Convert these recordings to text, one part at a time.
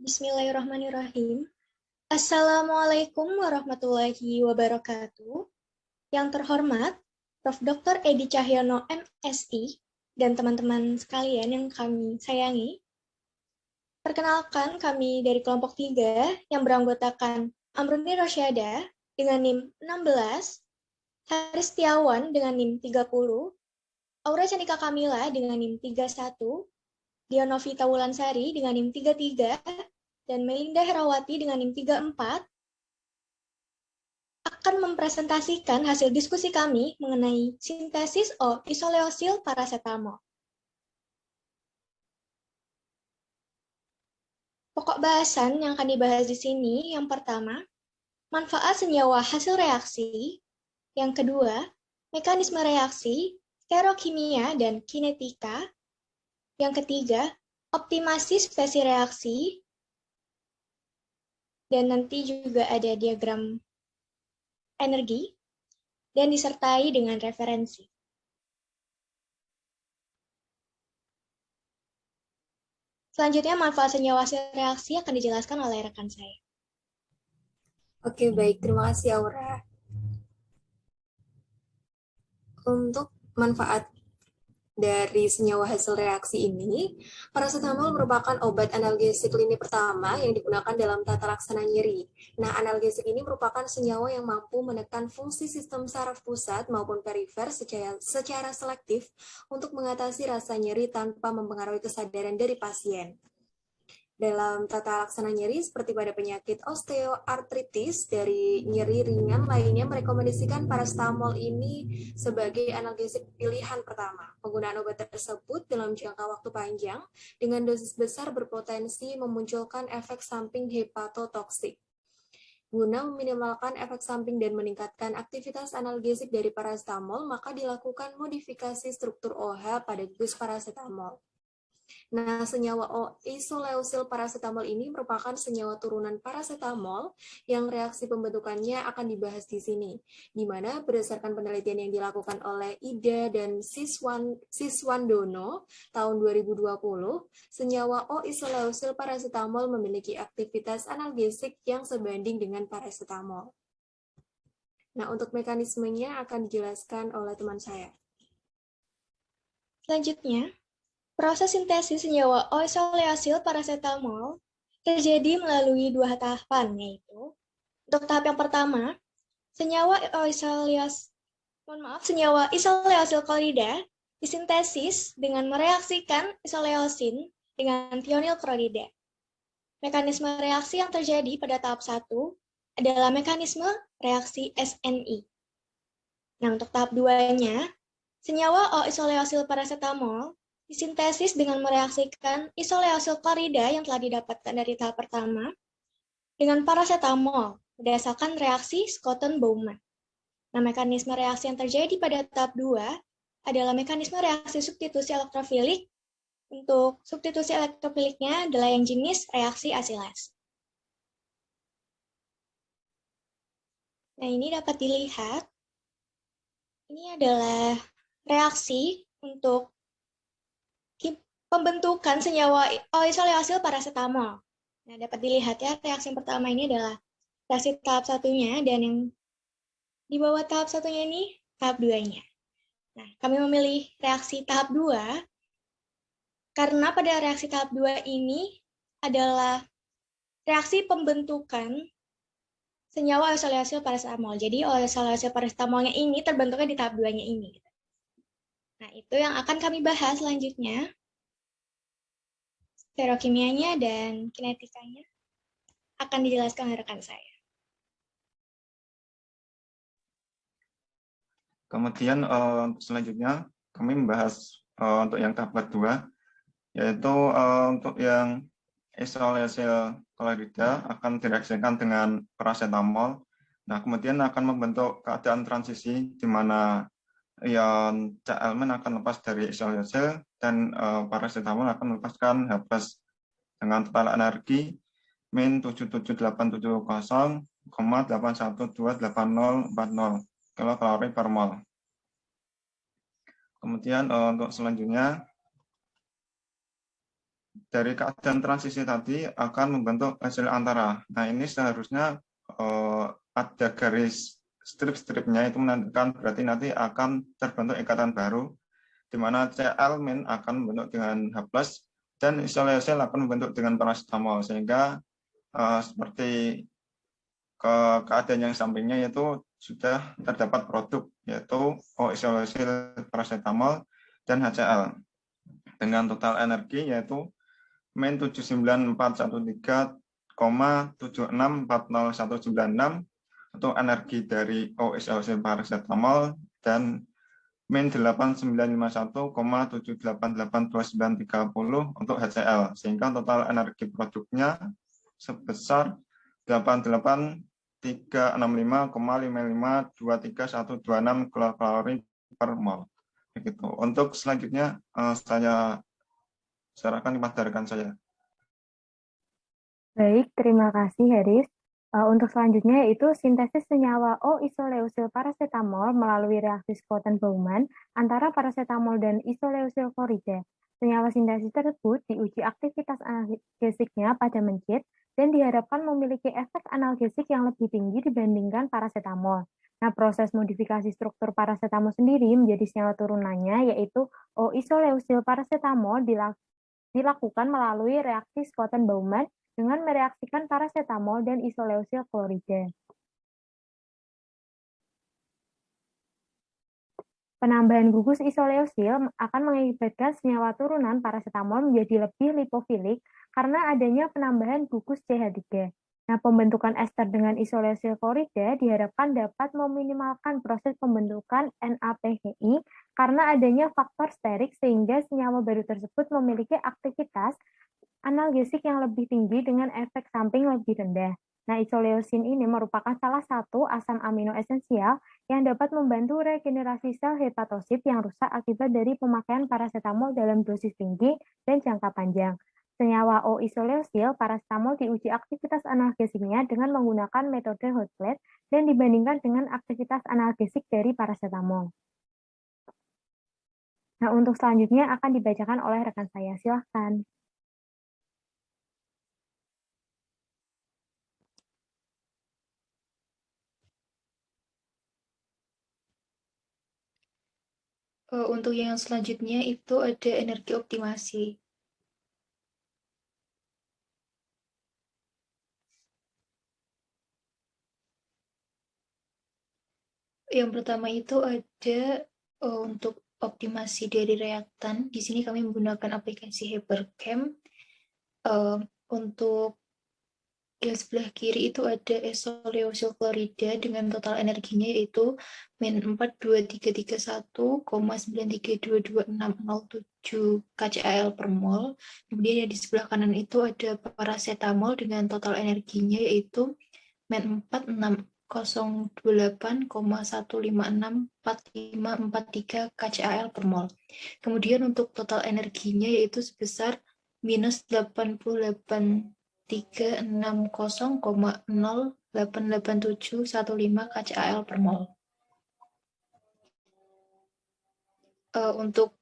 Bismillahirrahmanirrahim. Assalamualaikum warahmatullahi wabarakatuh. Yang terhormat, Prof. Dr. Edi Cahyono, MSI, dan teman-teman sekalian yang kami sayangi. Perkenalkan, kami dari kelompok 3 yang beranggotakan Amruni Rosyada dengan NIM 16, Haris Setiawan dengan NIM 30, Aura Candika Kamila dengan NIM 31, Dionovita Wulansari dengan NIM 33, dan Melinda Herawati dengan NIM 34 akan mempresentasikan hasil diskusi kami mengenai sintesis isoleosil paracetamol. Pokok bahasan yang akan dibahas di sini, yang pertama, manfaat senyawa hasil reaksi, yang kedua, mekanisme reaksi, sterokimia dan kinetika, yang ketiga, optimasi spesi reaksi, dan nanti juga ada diagram energi, dan disertai dengan referensi. Selanjutnya, manfaat senyawa hasil reaksi akan dijelaskan oleh rekan saya. Oke, baik. Terima kasih, Aura. Untuk manfaat dari senyawa hasil reaksi ini, paracetamol merupakan obat analgesik lini pertama yang digunakan dalam tata laksana nyeri. Nah, analgesik ini merupakan senyawa yang mampu menekan fungsi sistem saraf pusat maupun perifer secara selektif untuk mengatasi rasa nyeri tanpa mempengaruhi kesadaran dari pasien. Dalam tata laksana nyeri seperti pada penyakit osteoartritis dari nyeri ringan lainnya merekomendasikan paracetamol ini sebagai analgesik pilihan pertama. Penggunaan obat tersebut dalam jangka waktu panjang dengan dosis besar berpotensi memunculkan efek samping hepatotoksik. Guna meminimalkan efek samping dan meningkatkan aktivitas analgesik dari paracetamol, maka dilakukan modifikasi struktur OH pada gus paracetamol. Nah, senyawa isoleosil paracetamol ini merupakan senyawa turunan paracetamol yang reaksi pembentukannya akan dibahas di sini, di mana berdasarkan penelitian yang dilakukan oleh Ida dan Siswandono tahun 2020, senyawa isoleosil paracetamol memiliki aktivitas analgesik yang sebanding dengan paracetamol. Nah, untuk mekanismenya akan dijelaskan oleh teman saya. Selanjutnya, proses sintesis senyawa isoleosil paracetamol terjadi melalui 2 tahapan, yaitu untuk tahap yang pertama, senyawa isoleosil klorida disintesis dengan mereaksikan isoleosin dengan thionil klorida. Mekanisme reaksi yang terjadi pada tahap 1 adalah mekanisme reaksi SNI. Nah, untuk tahap 2-nya, senyawa isoleosil paracetamol disintesis dengan mereaksikan isoleosil klorida yang telah didapatkan dari tahap pertama dengan paracetamol berdasarkan reaksi Schouten-Bowman. Nah, mekanisme reaksi yang terjadi pada tahap 2 adalah mekanisme reaksi substitusi elektrofilik. Untuk substitusi elektrofiliknya adalah yang jenis reaksi asilase. Nah, ini dapat dilihat. Ini adalah reaksi untuk pembentukan senyawa isoleosil paracetamol. Nah, dapat dilihat ya, reaksi yang pertama ini adalah reaksi tahap satunya, dan yang di bawah tahap satunya ini tahap 2-nya. Nah, kami memilih reaksi tahap 2 karena pada reaksi tahap 2 ini adalah reaksi pembentukan senyawa isoleosil paracetamol. Jadi, isoleosil paracetamolnya ini terbentuknya di tahap 2-nya ini. Nah, itu yang akan kami bahas selanjutnya. Sterokimianya dan kinetikanya akan dijelaskan oleh rekan saya. Kemudian selanjutnya kami membahas untuk yang tahap kedua, yaitu untuk yang isoleosil klorida akan direaksikan dengan paracetamol. Nah, kemudian akan membentuk keadaan transisi di mana ion Cl- akan lepas dari isoleosil dan paracetamol akan melepaskan H+ dengan total energi min 77870,8128040 kilokalori per mol. Kemudian untuk selanjutnya dari keadaan transisi tadi akan membentuk hasil antara. Nah, ini seharusnya ada garis strip-stripnya, itu menandakan berarti nanti akan terbentuk ikatan baru, di mana Cl- akan membentuk dengan H+, dan isoleosil akan membentuk dengan paracetamol, sehingga seperti keadaan yang sampingnya yaitu sudah terdapat produk, yaitu O-isoleosil paracetamol dan HCl, dengan total energi yaitu min 79413,76409196 untuk energi dari O-isoleosil paracetamol, dan min 8951,78829330 untuk HCl, sehingga total energi produknya sebesar 88.365,5523.126 kilokalori per mol. Begitu. Untuk selanjutnya saya serahkan kepada rekan saya. Baik, terima kasih Haris. Untuk selanjutnya yaitu sintesis senyawa O-isoleusil paracetamol melalui reaksi Schouten-Baumann antara paracetamol dan isoleusil klorida. Senyawa sintesis tersebut diuji aktivitas analgesiknya pada mencit dan diharapkan memiliki efek analgesik yang lebih tinggi dibandingkan paracetamol. Nah, proses modifikasi struktur paracetamol sendiri menjadi senyawa turunannya yaitu O-isoleusil paracetamol dilakukan melalui reaksi Schouten-Baumann dengan mereaksikan paracetamol dan isoleusil klorida. Penambahan gugus isoleusil akan mengakibatkan senyawa turunan paracetamol menjadi lebih lipofilik karena adanya penambahan gugus CH3. Nah, pembentukan ester dengan isoleusil klorida diharapkan dapat meminimalkan proses pembentukan NAPHI karena adanya faktor sterik sehingga senyawa baru tersebut memiliki aktivitas analgesik yang lebih tinggi dengan efek samping lebih rendah. Nah, isoleusin ini merupakan salah satu asam amino esensial yang dapat membantu regenerasi sel hepatosit yang rusak akibat dari pemakaian paracetamol dalam dosis tinggi dan jangka panjang. Senyawa O-isoleusil paracetamol diuji aktivitas analgesiknya dengan menggunakan metode hot plate dan dibandingkan dengan aktivitas analgesik dari paracetamol. Nah, untuk selanjutnya akan dibacakan oleh rekan saya. Silahkan. Untuk yang selanjutnya itu ada energi optimasi. Yang pertama itu ada untuk optimasi dari reaktan. Di sini kami menggunakan aplikasi Hypercam. Untuk yang sebelah kiri itu ada isoleusil klorida dengan total energinya yaitu min 42331,93222607 kcal per mol. Kemudian yang di sebelah kanan itu ada paracetamol dengan total energinya yaitu min 4608,1564543 kcal per mol. Kemudian untuk total energinya yaitu sebesar minus 88.060,088715 kcal per mol. Untuk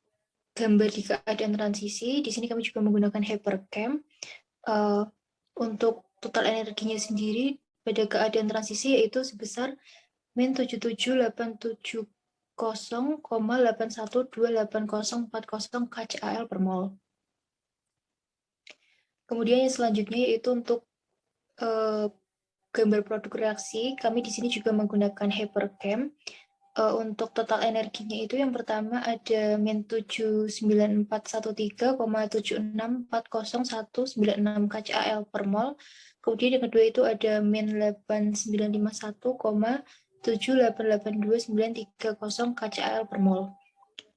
gambar di keadaan transisi, di sini kami juga menggunakan Hypercam. Untuk total energinya sendiri pada keadaan transisi yaitu sebesar min 77.870,81284040 kcal per mol. Kemudian yang selanjutnya yaitu untuk gambar produk reaksi, kami di sini juga menggunakan Hypercam. Untuk total energinya itu yang pertama ada min 79413,76409196 kcal per mol. Kemudian yang kedua itu ada min 8951,78829330 kcal per mol.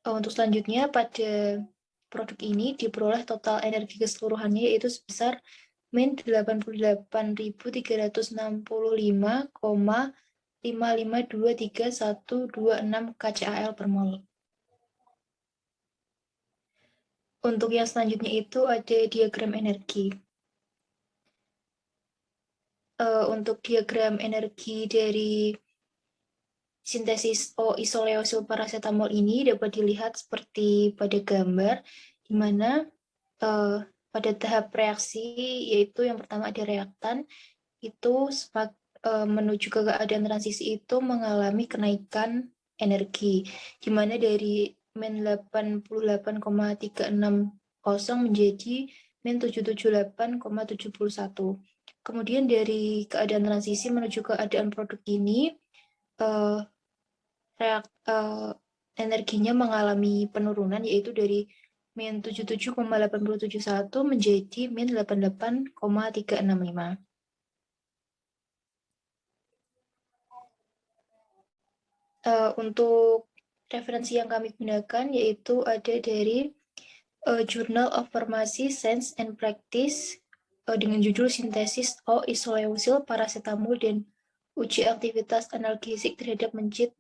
Untuk selanjutnya pada produk ini diperoleh total energi keseluruhannya yaitu sebesar min 88.365,55233126 kcal per mol. Untuk yang selanjutnya itu ada diagram energi. Untuk diagram energi dari sintesis O-isoleusil paracetamol ini dapat dilihat seperti pada gambar, di mana pada tahap reaksi, yaitu yang pertama ada reaktan, itu menuju ke keadaan transisi itu mengalami kenaikan energi, di mana dari min 88,360 menjadi min 778,71. Kemudian dari keadaan transisi menuju keadaan produk ini, energinya mengalami penurunan, yaitu dari min 77,8771 menjadi min 88,365. Untuk referensi yang kami gunakan yaitu ada dari Journal of Pharmacy Science and Practice dengan judul Sintesis O-isoleosil paracetamol dan uji aktivitas analgesik terhadap mencit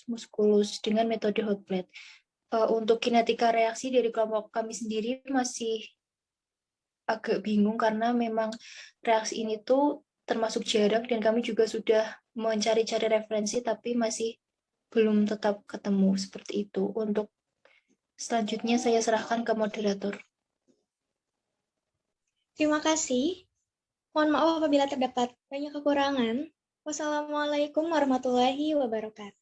musculus dengan metode hot plate. Untuk kinetika reaksi dari kelompok kami sendiri masih agak bingung karena memang reaksi ini tuh termasuk jarang dan kami juga sudah mencari-cari referensi tapi masih belum tetap ketemu seperti itu. Untuk selanjutnya saya serahkan ke moderator. Terima kasih. Mohon maaf apabila terdapat banyak kekurangan. Wassalamualaikum warahmatullahi wabarakatuh.